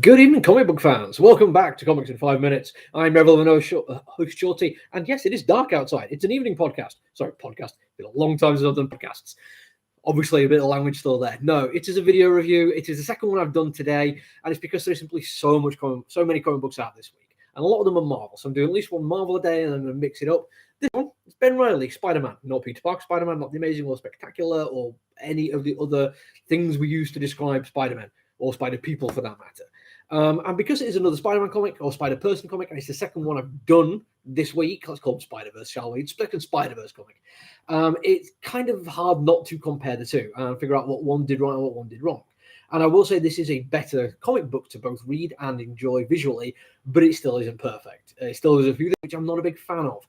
Good evening, comic book fans. Welcome back to Comics in 5 Minutes. I'm Revel, the host Shorty, and yes, it is dark outside. It's an evening podcast. Sorry, podcast. It's been a long time since I've done podcasts. Obviously, a bit of language still there. No, it is a video review. It is the second one I've done today, and it's because there's simply so many comic books out this week, and a lot of them are Marvel. So I'm doing at least one Marvel a day, and I'm going to mix it up. This one is Ben Reilly, Spider-Man, not Peter Parker Spider-Man, not the Amazing or Spectacular, or any of the other things we use to describe Spider-Man or Spider People for that matter. And because it is another Spider-Man comic or Spider-Person comic, and it's the second one I've done this week, let's call them Spider-Verse, shall we? It's the second Spider-Verse comic. It's kind of hard not to compare the two and figure out what one did right and what one did wrong. And I will say this is a better comic book to both read and enjoy visually, but it still isn't perfect. It still has a few things which I'm not a big fan of.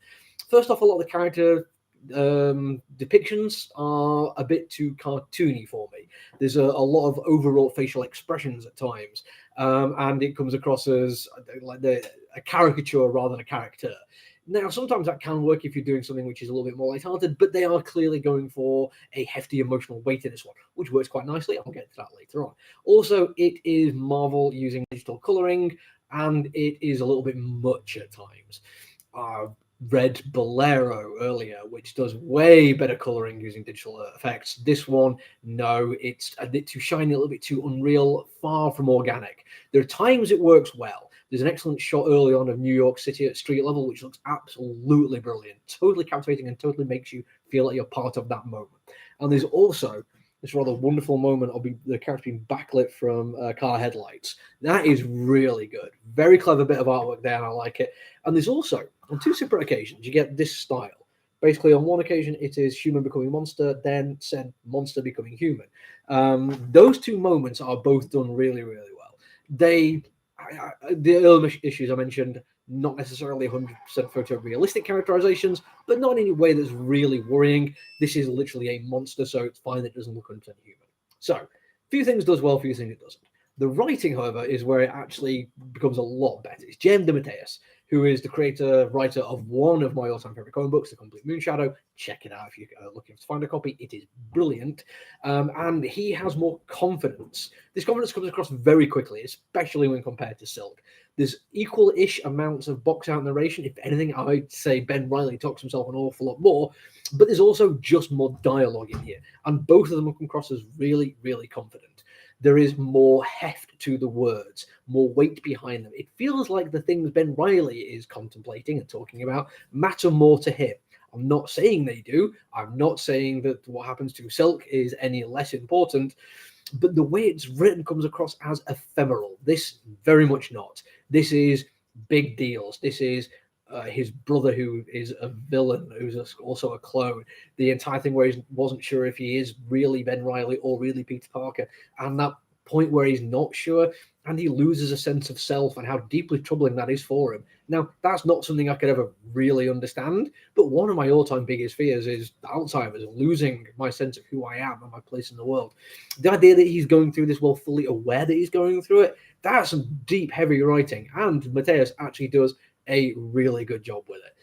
First off, a lot of the character depictions are a bit too cartoony for me. There's a lot of overwrought facial expressions at times, and it comes across as like a caricature rather than a character. Now, sometimes that can work if you're doing something which is a little bit more lighthearted, but they are clearly going for a hefty emotional weight in this one, which works quite nicely. I'll get to that later on. Also, it is Marvel using digital coloring, and it is a little bit much at times. Read Bolero earlier, which does way better coloring using digital effects. This one, no, it's a bit too shiny, a little bit too unreal, far from organic. There are times it works well. There's an excellent shot early on of New York City at street level, which looks absolutely brilliant, totally captivating, and totally makes you feel like you're part of that moment. And there's also this rather wonderful moment of the character being backlit from car headlights. That is really good. Very clever bit of artwork there, and I like it. And there's also, on two separate occasions, you get this style. Basically, on one occasion, it is human becoming monster, then said monster becoming human. Those two moments are both done really, really well. The earlier issues I mentioned, not necessarily 100% photorealistic characterizations, but not in any way that's really worrying. This is literally a monster, so it's fine that it doesn't look 100% human. So, few things does well, few things it doesn't. The writing, however, is where it actually becomes a lot better. It's Jem DeMatteis, who is the writer of one of my all-time favorite comic books, The Complete Moonshadow. Check it out if you're looking to find a copy. It is brilliant. And he has more confidence. This confidence comes across very quickly, especially when compared to Silk. There's equal-ish amounts of box-out narration. If anything, I'd say Ben Reilly talks himself an awful lot more, but there's also just more dialogue in here. And both of them come across as really, really confident. There is more heft to the words, more weight behind them. It feels like the things Ben Reilly is contemplating and talking about matter more to him. I'm not saying they do. I'm not saying that what happens to Silk is any less important, but the way it's written comes across as ephemeral. This, very much not. This is big deals. This is his brother, who is a villain, who's also a clone. The entire thing where he wasn't sure if he is really Ben Reilly or really Peter Parker, and that point where he's not sure, and he loses a sense of self, and how deeply troubling that is for him. Now, that's not something I could ever really understand, but one of my all-time biggest fears is Alzheimer's, losing my sense of who I am and my place in the world. The idea that he's going through this while fully aware that he's going through it, that's some deep, heavy writing, and Matteis actually does a really good job with it.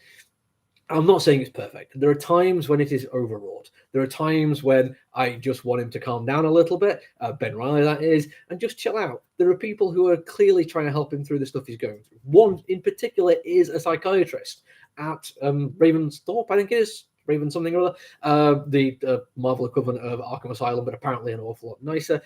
I'm not saying it's perfect. There are times when it is overwrought. There are times when I just want him to calm down a little bit, Ben Reilly that is, and just chill out. There are people who are clearly trying to help him through the stuff he's going through. One in particular is a psychiatrist at Ravensthorpe, I think it is. Raven something or other, the Marvel equivalent of Arkham Asylum, but apparently an awful lot nicer.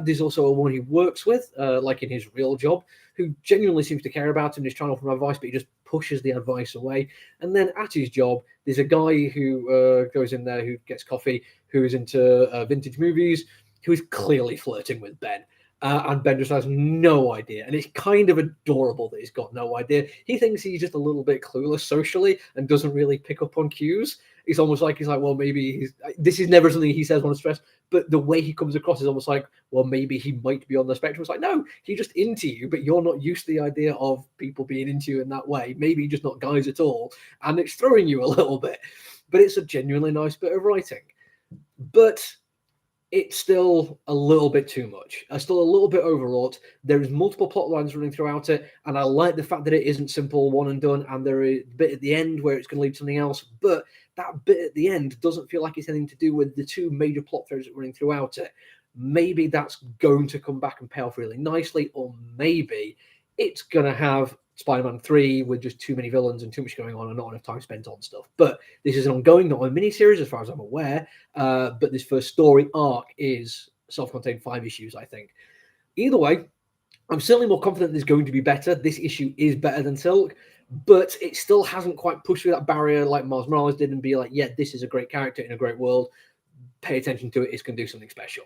There's also a woman he works with, like in his real job, who genuinely seems to care about him, is trying to offer him advice, but he just pushes the advice away. And then at his job, there's a guy who goes in there, who gets coffee, who is into vintage movies, who is clearly flirting with Ben. And Ben just has no idea. And it's kind of adorable that he's got no idea. He thinks he's just a little bit clueless socially and doesn't really pick up on cues. It's almost like he's like, well, maybe this is never something he says on stress, but the way he comes across is almost like, well, maybe he might be on the spectrum. It's like, no, he's just into you, but you're not used to the idea of people being into you in that way. Maybe just not guys at all. And it's throwing you a little bit. But it's a genuinely nice bit of writing. But it's still a little bit too much. Still a little bit overwrought. There is multiple plot lines running throughout it, and I like the fact that it isn't simple one and done, and there is a bit at the end where it's going to lead to something else, but that bit at the end doesn't feel like it's anything to do with the two major plot threads that are running throughout it. maybe that's going to come back and pay off really nicely, or maybe it's going to have Spider-Man 3 with just too many villains and too much going on and not enough time spent on stuff. But this is an ongoing, not a miniseries as far as I'm aware. But this first story arc is self-contained 5 issues, I think. Either way, I'm certainly more confident there's going to be better. This issue is better than Silk, but it still hasn't quite pushed through that barrier like Miles Morales did and be like, yeah, this is a great character in a great world. Pay attention to it. It's going to do something special.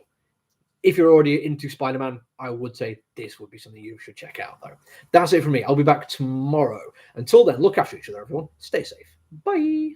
If you're already into Spider-Man, I would say this would be something you should check out, though. That's it from me. I'll be back tomorrow. Until then, look after each other, everyone. Stay safe. Bye.